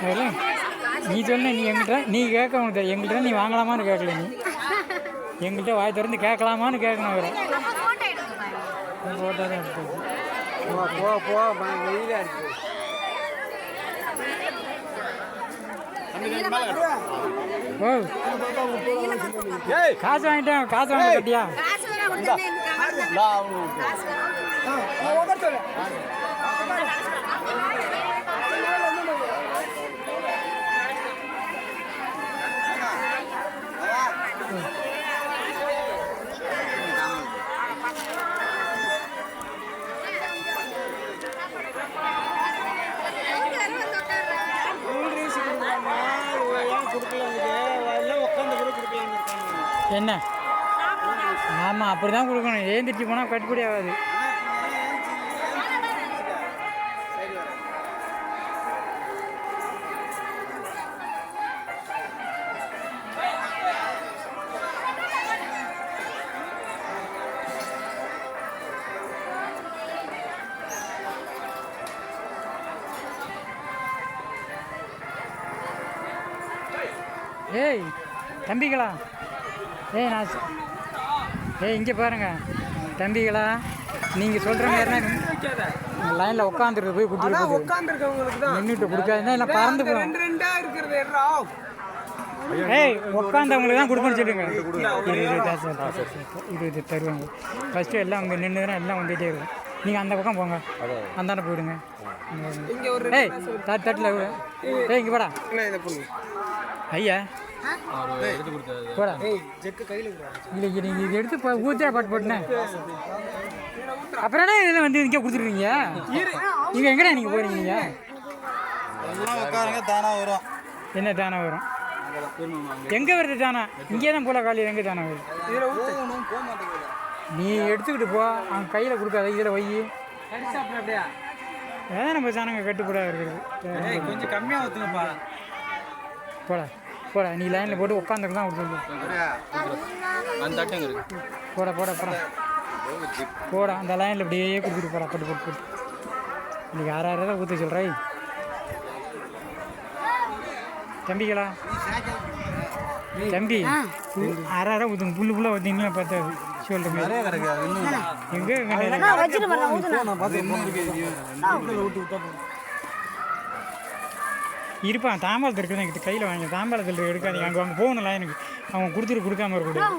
அதெல்லாம் நீ சொன்ன நீ எங்கிட்ட நீ கேட்க உனக்கு எங்கள்கிட்ட நீ வாங்கலாமான்னு கேட்கல நீ எங்கள்கிட்ட வாய் திறந்து கேட்கலாமான்னு கேட்கணும் அவரை ஃபோட்டோ தான் எடுத்து ஓ காசு வாங்கிட்டேன் காசு வாங்க கட்டியா என்ன ஆமாம் அப்படி தான் கொடுக்கணும் ஏந்திரிச்சு போனால் கட்டுப்படி ஆகாது ஏய் தம்பிகளா ஏய் நான் இங்கே பாருங்கள் தம்பிகளா நீங்கள் சொல்கிற மாதிரினா லைனில் உட்காந்துருக்கு போய் கொடுத்துருக்கு நின்றுட்டு கொடுக்காதுன்னா இல்லை பறந்து போகும் ஏய் உட்காந்தவங்களுக்கு தான் கொடுக்கணும்னு சொல்லுங்க இது தருவாங்க ஃபஸ்ட்டு எல்லாம் அங்கே நின்றுதுன்னா எல்லாம் வந்துகிட்டே இருக்கும் நீங்கள் அந்த பக்கம் போங்க அந்தாண்ட போயிடுங்க ஏய் தட்டில் ஏய் இங்கே போடா ஐயா போடா இல்லை நீங்கள் இது எடுத்து ஊற்றா பாட்டு போட்டுனேன் அப்புறம் என்ன வந்து இங்கே கொடுத்துருக்கீங்க நீங்கள் எங்கடா நீங்கள் போகிறீங்க நீங்கள் தானா வரும் என்ன தானே வரும் எங்கே வருது தானா இங்கே தான் போல காலையில் எங்கே தானே வருது நீ எடுத்துக்கிட்டு போ அவங்க கையில் கொடுக்காத இதில் வை ஏதாவது நம்ம தானங்க கட்டுப்படாக இருக்குது கொஞ்சம் கம்மியாக ஊற்றுங்கப்பா போடா போடா நீ லைனில் போட்டு உட்காந்துக்கு தான் கொடுத்துருங்க போடா போடா போடா போடா அந்த லைனில் இப்படியே கொடுத்துட்டு போடா பட்டு போட்டு போட்டு இன்னைக்கு யாராவது ஊற்ற சொல்கிறாய் தம்பிகளா தம்பி யாராவது ஊற்றுங்க புல்லு ஃபுல்லாக ஊற்றிங்கன்னா பார்த்தா சொல்கிறேன் எங்கே இருப்பான் தாம்பாளத்தில் இருக்குது எங்கிட்ட கையில் வாங்கி தாம்பாளத்தில் எடுக்காதீங்க அங்கே போகணும்ல எனக்கு அவங்க கொடுத்துட்டு கொடுக்காம இருக்கக்கூடாது